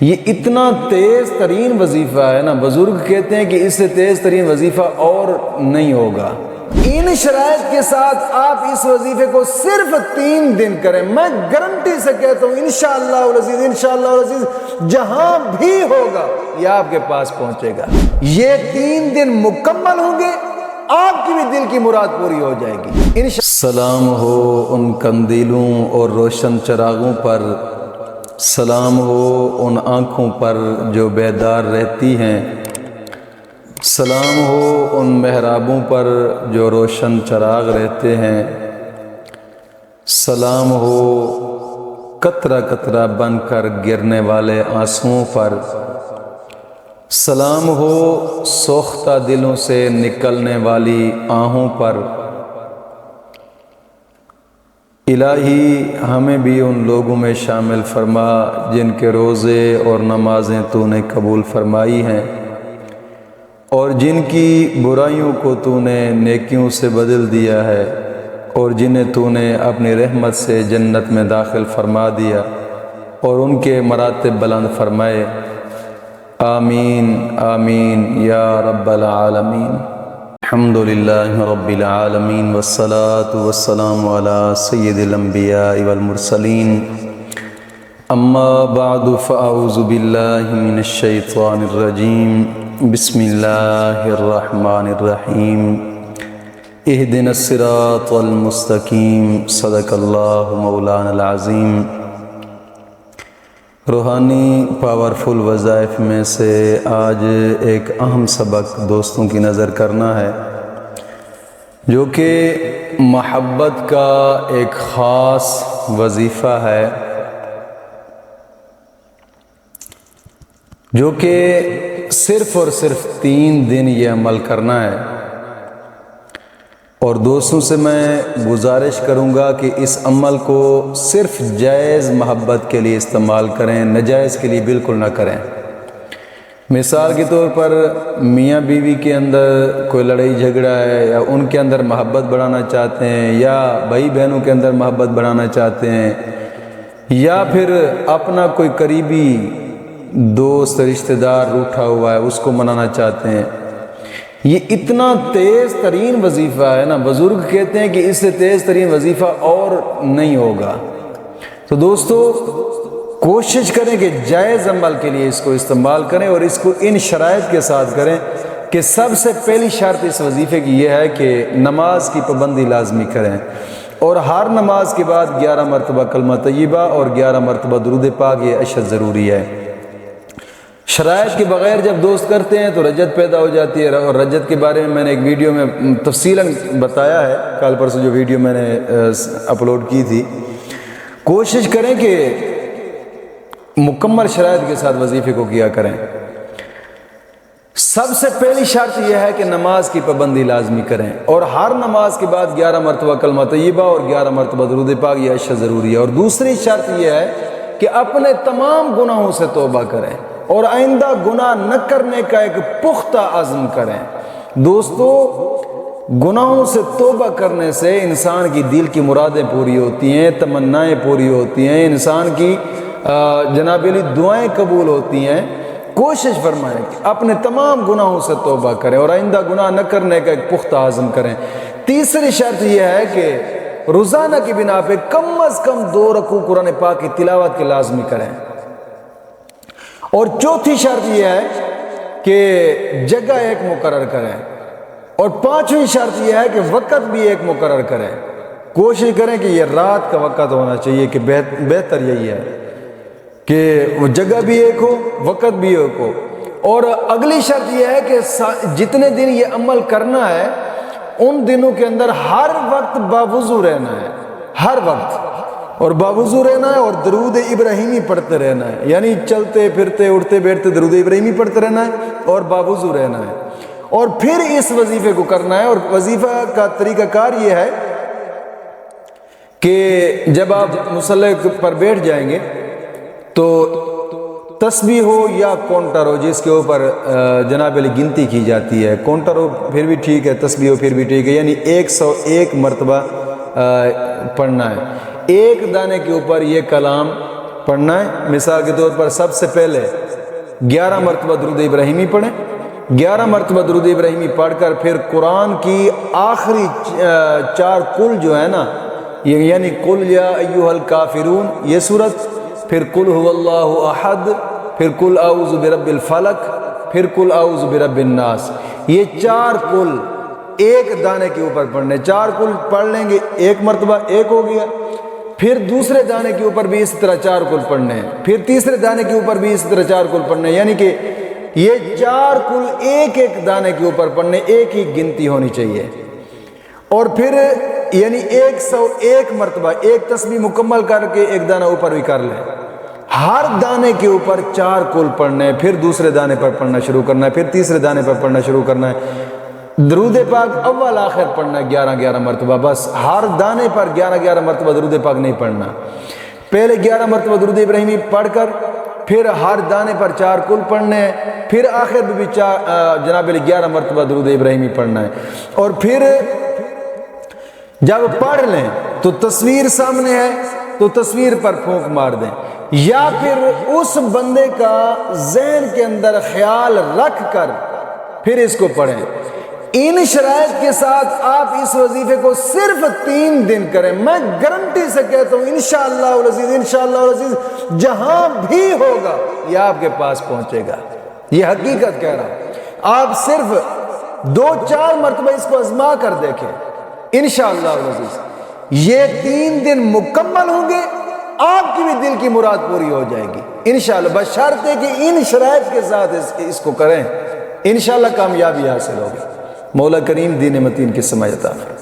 یہ اتنا تیز ترین وظیفہ ہے نا، بزرگ کہتے ہیں کہ اس سے تیز ترین وظیفہ اور نہیں ہوگا۔ ان شرائط کے ساتھ آپ اس وظیفے کو صرف 3 دن کریں، میں گارنٹی سے کہتا ہوں انشاءاللہ العزیز، انشاءاللہ العزیز جہاں بھی ہوگا یہ آپ کے پاس پہنچے گا۔ یہ 3 دن مکمل ہوں گے، آپ کی بھی دل کی مراد پوری ہو جائے گی۔ سلام ہو ان قندیلوں اور روشن چراغوں پر، سلام ہو ان آنکھوں پر جو بیدار رہتی ہیں، سلام ہو ان محرابوں پر جو روشن چراغ رہتے ہیں، سلام ہو قطرہ قطرہ بن کر گرنے والے آنسوؤں پر، سلام ہو سوختہ دلوں سے نکلنے والی آہوں پر۔ الہی ہمیں بھی ان لوگوں میں شامل فرما جن کے روزے اور نمازیں تو نے قبول فرمائی ہیں، اور جن کی برائیوں کو تو نے نیکیوں سے بدل دیا ہے، اور جنہیں تو نے اپنی رحمت سے جنت میں داخل فرما دیا اور ان کے مراتب بلند فرمائے۔ آمین آمین یا رب العالمین۔ الحمدللہ رب العالمین والصلاة والسلام علی سید الانبیاء والمرسلین، اما بعد فاعوذ باللہ من الشیطان الرجیم، بسم اللہ الرحمن الرحیم، اہدنا الصراط المستقیم، صدق اللہ مولانا العظیم۔ روحانی پاورفل وظائف میں سے آج ایک اہم سبق دوستوں کی نظر کرنا ہے، جو کہ محبت کا ایک خاص وظیفہ ہے، جو کہ صرف اور صرف 3 دن یہ عمل کرنا ہے۔ اور دوستوں سے میں گزارش کروں گا کہ اس عمل کو صرف جائز محبت کے لیے استعمال کریں، ناجائز کے لیے بالکل نہ کریں۔ مثال کے طور پر میاں بیوی کے اندر کوئی لڑائی جھگڑا ہے، یا ان کے اندر محبت بڑھانا چاہتے ہیں، یا بھائی بہنوں کے اندر محبت بڑھانا چاہتے ہیں، یا پھر اپنا کوئی قریبی دوست رشتہ دار روٹھا ہوا ہے اس کو منانا چاہتے ہیں، یہ اتنا تیز ترین وظیفہ ہے نا، بزرگ کہتے ہیں کہ اس سے تیز ترین وظیفہ اور نہیں ہوگا۔ تو دوستو کوشش کریں کہ جائز عمل کے لیے اس کو استعمال کریں، اور اس کو ان شرائط کے ساتھ کریں کہ سب سے پہلی شرط اس وظیفے کی یہ ہے کہ نماز کی پابندی لازمی کریں، اور ہر نماز کے بعد 11 مرتبہ کلمہ طیبہ اور 11 مرتبہ درود پاک، یہ اشد ضروری ہے۔ شرائط کے بغیر جب دوست کرتے ہیں تو رجت پیدا ہو جاتی ہے، اور رجت کے بارے میں نے ایک ویڈیو میں تفصیلاً بتایا ہے، کل پرسوں جو ویڈیو میں نے اپلوڈ کی تھی۔ کوشش کریں کہ مکمل شرائط کے ساتھ وظیفے کو کیا کریں۔ سب سے پہلی شرط یہ ہے کہ نماز کی پابندی لازمی کریں، اور ہر نماز کے بعد 11 مرتبہ کلمہ طیبہ اور 11 مرتبہ درود پاک، یہ اشد ضروری ہے۔ اور دوسری شرط یہ ہے کہ اپنے تمام گناہوں سے توبہ کریں، اور آئندہ گناہ نہ کرنے کا ایک پختہ عزم کریں۔ دوستو گناہوں سے توبہ کرنے سے انسان کی دل کی مرادیں پوری ہوتی ہیں، تمنائیں پوری ہوتی ہیں، انسان کی جناب علی دعائیں قبول ہوتی ہیں۔ کوشش فرمائیں کہ اپنے تمام گناہوں سے توبہ کریں، اور آئندہ گناہ نہ کرنے کا ایک پختہ عزم کریں۔ تیسری شرط یہ ہے کہ روزانہ کی بنا پہ کم از کم 2 رکوع قرآن پاک کی تلاوت کے لازمی کریں۔ اور چوتھی شرط یہ ہے کہ جگہ ایک مقرر کریں، اور 5ویں شرط یہ ہے کہ وقت بھی ایک مقرر کریں۔ کوشش کریں کہ یہ رات کا وقت ہونا چاہیے، کہ بہتر یہی ہے کہ وہ جگہ بھی ایک ہو، وقت بھی ایک ہو۔ اور اگلی شرط یہ ہے کہ جتنے دن یہ عمل کرنا ہے ان دنوں کے اندر ہر وقت باوضو رہنا ہے، ہر وقت، اور باوضو رہنا ہے، اور درود ابراہیمی پڑھتے رہنا ہے، یعنی چلتے پھرتے اٹھتے بیٹھتے درود ابراہیمی پڑھتے رہنا ہے اور باوضو رہنا ہے۔ اور پھر اس وظیفے کو کرنا ہے، اور وظیفہ کا طریقہ کار یہ ہے کہ جب آپ مصلی پر بیٹھ جائیں گے تو تسبیح ہو یا کاؤنٹر ہو جس کے اوپر جناب علی گنتی کی جاتی ہے، کاؤنٹر ہو پھر بھی ٹھیک ہے، تسبیح ہو پھر بھی ٹھیک ہے، یعنی 101 مرتبہ پڑھنا ہے۔ ایک دانے کے اوپر یہ کلام پڑھنا ہے، مثال کے طور پر سب سے پہلے 11 مرتبہ درود ابراہیمی پڑھیں، 11 مرتبہ درود ابراہیمی پڑھ کر پھر قرآن کی آخری 4 قل جو ہے نا، یعنی قل یا ایھا الکافرون یہ سورت، پھر قل هو اللہ احد، پھر قل اعوذ برب الفلق، پھر قل اعوذ برب الناس، یہ 4 قل ایک دانے کے اوپر پڑھنے، 4 قل پڑھ لیں گے ایک مرتبہ ایک ہو گیا، پھر دوسرے دانے کے اوپر بھی اسی طرح 4 قل پڑھنے ہیں، پھر تیسرے دانے کے اوپر بھی اسی طرح 4 قل پڑھنے ہیں، یعنی کہ یہ 4 قل ایک ایک دانے کے اوپر پڑھنے، ایک ہی گنتی ہونی چاہیے، اور پھر یعنی 101 مرتبہ ایک تسبیح مکمل کر کے ایک دانہ اوپر بھی کر لیں، ہر دانے کے اوپر 4 قل پڑھنے ہیں، پھر دوسرے دانے پر پڑھنا شروع کرنا ہے، پھر تیسرے دانے پر پڑھنا شروع کرنا ہے، درود پاک اول آخر پڑھنا ہے 11 مرتبہ، بس ہر دانے پر 11 مرتبہ درود پاک نہیں پڑھنا، پہلے 11 مرتبہ درود ابراہیمی پڑھ کر پھر ہر دانے پر 4 قل پڑھنے ہیں، پھر آخر میں بھی جناب 11 مرتبہ درود ابراہیمی پڑھنا ہے، اور پھر جب پڑھ لیں تو تصویر سامنے ہے تو تصویر پر پھونک مار دیں، یا پھر اس بندے کا ذہن کے اندر خیال رکھ کر پھر اس کو پڑھیں۔ ان شرائط کے ساتھ آپ اس وظیفے کو صرف 3 دن کریں، میں گارنٹی سے کہتا ہوں انشاءاللہ العزیز، انشاءاللہ العزیز جہاں بھی ہوگا یہ آپ کے پاس پہنچے گا، یہ حقیقت کہہ رہا ہوں۔ آپ صرف 2-4 مرتبہ اس کو آزما کر دیکھیں، انشاءاللہ العزیز یہ 3 دن مکمل ہوں گے، آپ کی بھی دل کی مراد پوری ہو جائے گی انشاءاللہ، بشرطے کہ ان شرائط کے ساتھ اس کو کریں، انشاءاللہ کامیابی حاصل ہوگی۔ مولا کریم دین متین کی سماعت عطا فرمائے۔